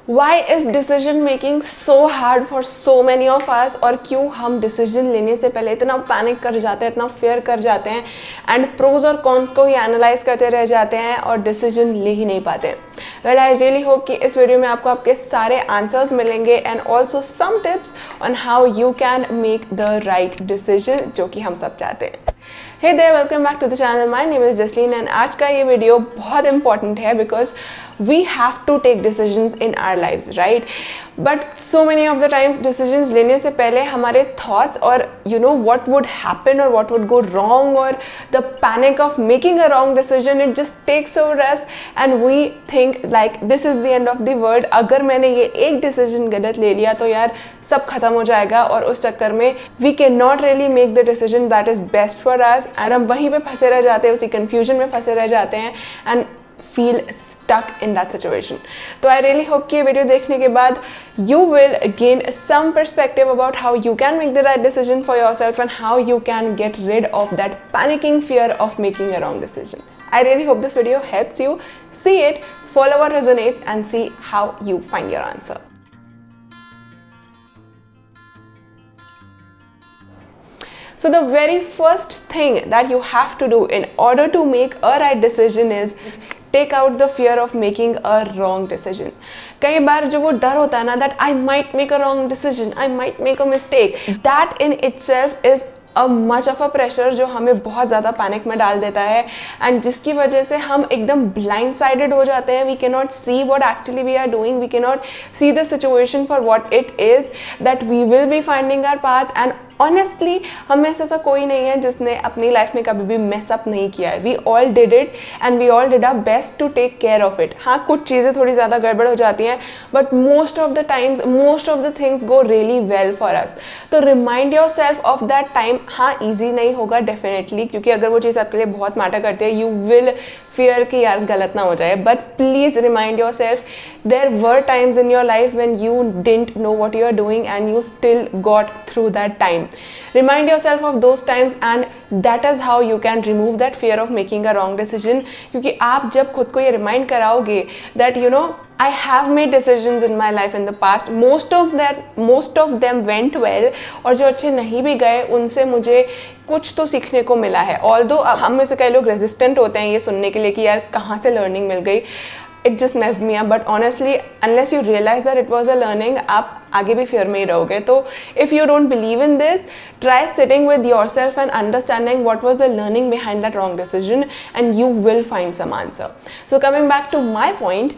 Why is decision making so hard for so many of us? और क्यों हम decision लेने से पहले इतना पैनिक कर जाते हैं, इतना फेयर कर जाते हैं एंड प्रोज और कॉन्स को ही एनालाइज करते रह जाते हैं और डिसीजन ले ही नहीं पाते? वेल, आई रियली होप कि इस वीडियो में आपको आपके सारे आंसर्स मिलेंगे and also some tips on how you can make the right decision, जो कि हम सब चाहते हैं. Hey there, welcome back to the channel. My name is Jasleen and आज का ये वीडियो बहुत important है because we have to take decisions in our lives, right? But so many of the times decisions लेने से पहले हमारे thoughts और what would happen or what would go wrong or the panic of making a wrong decision, it just takes over us and we think like this is the end of the world. अगर मैंने ये एक decision गलत ले लिया तो यार सब खत्म हो जाएगा और उस चक्कर में we cannot really make the decision that is best for us और हम वहीं पे फंसे रह जाते हैं, उसी confusion में फंसे रह जाते हैं and feel stuck in that situation. तो I really hope कि ये वीडियो देखने के बाद you will gain some perspective about how you can make the right decision for yourself and how you can get rid of that panicking fear of making a wrong decision. I really hope this video helps you see it, follow what resonates and see how you find your answer. So the very first thing that you have to do in order to make a right decision is take out the fear of making a wrong decision. कई बार जो वो डर होता है ना, that I might make a wrong decision, I might make a mistake, that in itself is a much of a pressure जो हमें बहुत ज़्यादा पैनिक में डाल देता है एंड जिसकी वजह से हम एकदम ब्लाइंड साइडेड हो जाते हैं. We can not see what actually we are doing, we can not see the situation for what it is, that we will be finding our path. And honestly हम में से ऐसा कोई नहीं है जिसने अपनी लाइफ में कभी भी मेसअप नहीं किया है. We all did it and we all did our best to take care of it. हाँ, कुछ चीज़ें थोड़ी ज़्यादा गड़बड़ हो जाती हैं but most of the times most of the things go really well for us. तो remind yourself of that time. हाँ, ईजी नहीं होगा डेफिनेटली, क्योंकि अगर वो चीज़ आपके लिए बहुत मैटर करती है यू विल fear कि यार गलत ना हो जाए. But please remind yourself there were times in your life when you didn't know what you are doing and you still got through that time. Remind yourself of those times and that is how you can remove that fear of making a wrong decision. क्योंकि आप जब खुद को ये remind कराओगे that I have made decisions in my life in the past. Most of them went well. और जो अच्छे नहीं भी गए उनसे मुझे कुछ तो सीखने को मिला है. Although हम में से कई लोग रेजिस्टेंट होते हैं ये सुनने के लिए कि यार कहाँ से लर्निंग मिल गई, it just messed me up. But honestly, unless you realize that it was a learning, आप आगे भी fear में ही रहोगे. तो if you don't believe in this, try sitting with yourself and understanding what was the learning behind that wrong decision and you will find some answer. So coming back to my point,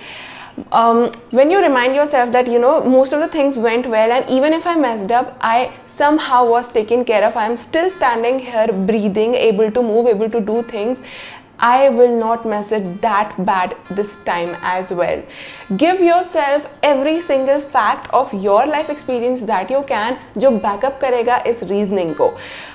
when you remind yourself that most of the things went well and even if I messed up, I somehow was taken care of, I am still standing here breathing, able to move, able to do things, I will not mess it that bad this time as well. Give yourself every single fact of your life experience that you can, जो backup करेगा इस reasoning को.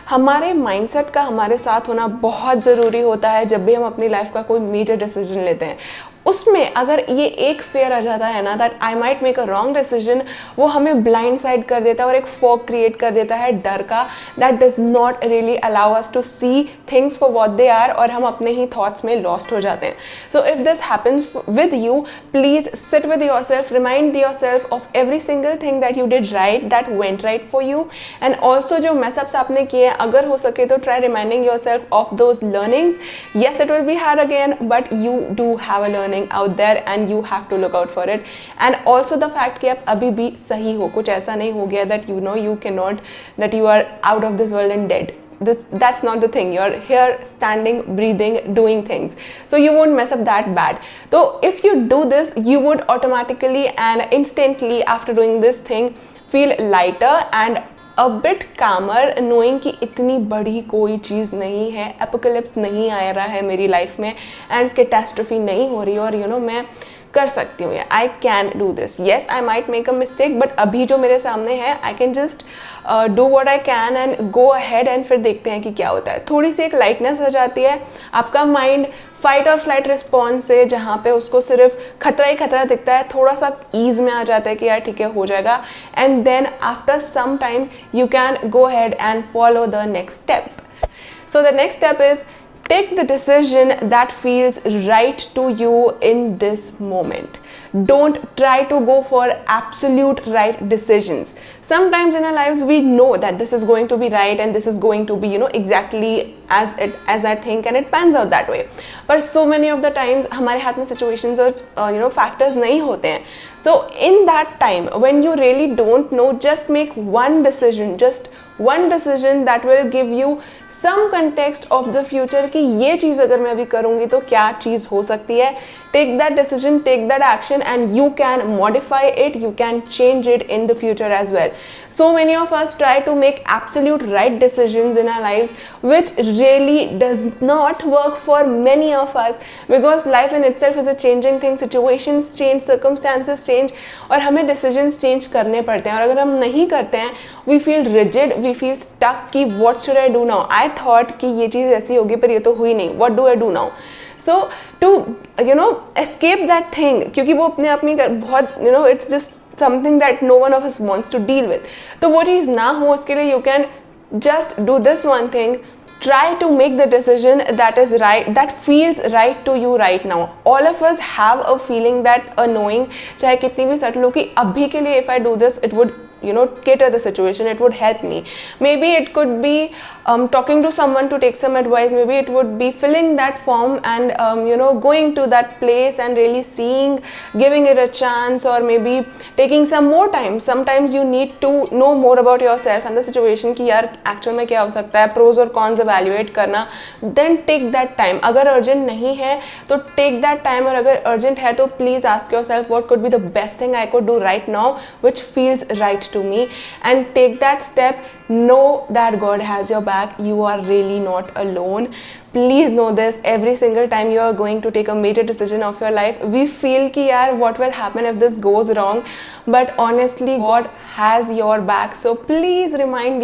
हमारे mindset का हमारे साथ होना बहुत ज़रूरी होता है जब भी हम अपनी लाइफ का कोई मेजर डिसीजन लेते हैं. उसमें अगर ये एक फेयर आ जाता है ना, that I might make a wrong decision, वो हमें ब्लाइंड साइड कर देता है और एक फॉग क्रिएट कर देता है डर का, that does not really allow us to see things for what they are और हम अपने ही थॉट्स में लॉस्ट हो जाते हैं. So if this happens with you, please sit with your self, remind yourself of every single thing that you did right, that went right for you and also जो मेसअप्स आपने किए अगर हो सके तो try reminding your self of those learnings. Yes, it will be hard again but you do have a learning out there and you have to look out for it. And also the fact कि आप अभी भी सही हो, कुछ ऐसा नहीं हो गया that you cannot, that you are out of this world and dead. That's not the thing. You're here standing, breathing, doing things, so you won't mess up that bad. So if you do this, you would automatically and instantly after doing this thing feel lighter and a bit calmer, knowing कि इतनी बड़ी कोई चीज़ नहीं है, apocalypse नहीं आ रहा है मेरी लाइफ में एंड कैटास्ट्रोफी नहीं हो रही और मैं कर सकती हूँ. I can do this. Yes, I might make a mistake but अभी जो मेरे सामने है I can just do what I can and go ahead and फिर देखते हैं कि क्या होता है. थोड़ी सी एक लाइटनेस आ जाती है. आपका माइंड फाइट और फ्लाइट रिस्पॉन्स से जहाँ पे उसको सिर्फ खतरा ही खतरा दिखता है, थोड़ा सा ईज में आ जाता है कि यार ठीक है हो जाएगा and then after some time you can go ahead and follow the next step. So the next step is take the decision that feels right to you in this moment. don't try to go for absolute right decisions. Sometimes in our lives we know that this is going to be right and this is going to be, exactly as I think, and it pans out that way. But so many of the times हमारे हाथ में situations और factors नहीं होते हैं. So in that time when you really don't know, just make one decision that will give you some context of the future कि ये चीज़ अगर मैं अभी करूँगी तो क्या चीज़ हो सकती है. Take that decision, take that action, and you can modify it, you can change it in the future as well. So many of us try to make absolute right decisions in our lives, which really does not work for many of us, because life in itself is a changing thing. Situations change, circumstances change, और हमें decisions change करने पड़ते हैं. और अगर हम नहीं करते हैं, we feel rigid, we feel stuck कि what should I do now? I thought कि ये चीज़ ऐसी होगी पर ये तो हुई नहीं. What do I do now? So to escape that thing, क्योंकि वो अपने आप में बहुत it's just something that no one of us wants to deal with. तो वो चीज़ ना हो उसके लिए you can just do this one thing. Try to make the decision that is right, that feels right to you right now. All of us have a feeling that a knowing, चाहे कितनी भी subtle हो कि अभी के लिए if I do this, it would cater the situation, it would help me. Maybe it could be talking to someone to take some advice. Maybe it would be filling that form and going to that place and really seeing, giving it a chance, or maybe taking some more time. Sometimes you need to know more about yourself and the situation कि यार actual में क्या हो सकता है, pros और cons evaluate करना. Then take that time. अगर urgent नहीं है तो take that time, और अगर urgent है तो please ask yourself what could be the best thing I could do right now which feels right to me, and take that step. Know that God has your back. You are really not alone. Please know this. Every single time you are going to take a major decision of your life, we feel कि यार what will happen if this goes wrong, but honestly God has your back. So please remind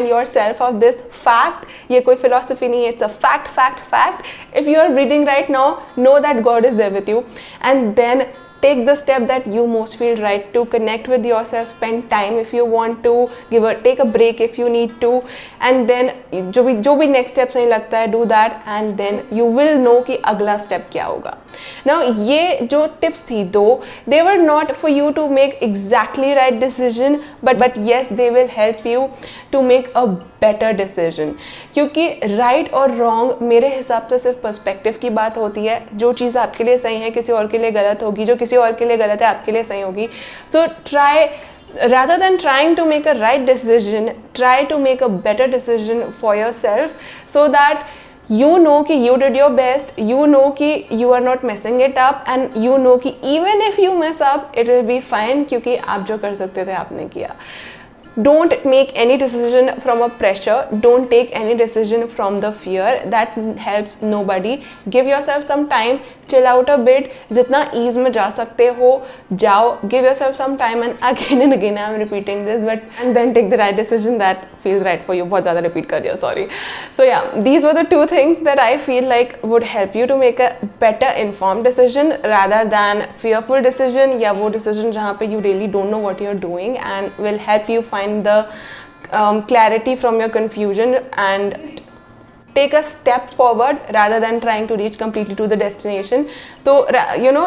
yourself of this fact. ये कोई philosophy नहीं है, it's a fact. If you are breathing right now, know that God is there with you, and then take the step that you most feel right to. Connect with yourself, spend time if you want to, take a break if you need to, and then जो भी next steps नहीं लगता है, do that, and then you will know कि अगला step क्या होगा. Now ये जो tips थी दो, they were not for you to make exactly right decision, but yes, they will help you to make a better decision. क्योंकि right और wrong मेरे हिसाब से सिर्फ perspective की बात होती है. जो चीज़ आपके लिए सही है किसी और के लिए गलत होगी, जो किसी और के लिए गलत है आपके लिए सही होगी. So rather than trying to make a right decision, try to make a better decision for yourself, so that you know कि you did your best, you know कि you are not messing it up, and you know कि even if you mess up, it will be fine क्योंकि आप जो कर सकते थे आपने किया. Don't make any decision from a pressure. Don't take any decision from the fear. That helps nobody. Give yourself some time. Chill out a bit. जितना ease में जा सकते हो जाओ. Give yourself some time, and again I'm repeating this, and then take the right decision that feels right for you. बहुत ज़्यादा repeat कर दिया, sorry. So yeah, these were the two things that I feel like would help you to make a better informed decision rather than fearful decision, या वो decision जहाँ पे you really don't know what you're doing, and will help you find the clarity from your confusion and take a step forward rather than trying to reach completely to the destination. So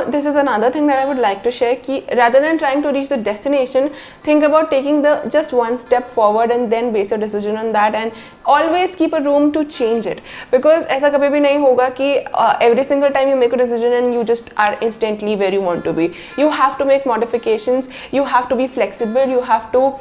this is another thing that I would like to share कि rather than trying to reach the destination, think about taking the just one step forward and then base your decision on that, and always keep a room to change it, because ऐसा कभी भी नहीं होगा कि every single time you make a decision and you just are instantly where you want to be. You have to make modifications, you have to be flexible, you have to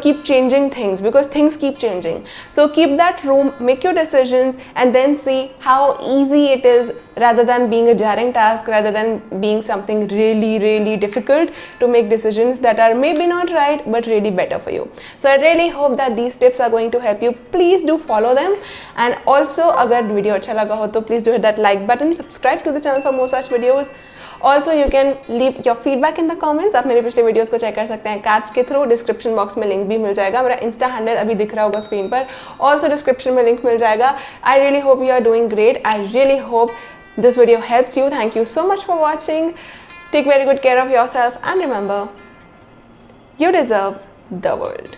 keep changing things because things keep changing. So keep that room, make your decisions, and then see how easy it is, rather than being a jarring task, rather than being something really, really difficult, to make decisions that are maybe not right but really better for you. So I really hope that these tips are going to help you. Please do follow them, and also अगर video अच्छा लगा हो तो please do hit that like button, subscribe to the channel for more such videos. Also you can leave your feedback in the comments. आप मेरे पिछले videos को check कर सकते हैं कैच के थ्रू. डिस्क्रिप्शन बॉक्स में लिंक भी मिल जाएगा. मेरा इंस्टा हैंडल अभी दिख रहा होगा स्क्रीन पर. ऑल्सो डिस्क्रिप्शन में लिंक मिल जाएगा. I really hope you are doing great. I really hope this video helps you. Thank you so much for watching. Take very good care of yourself, and remember, you deserve the world.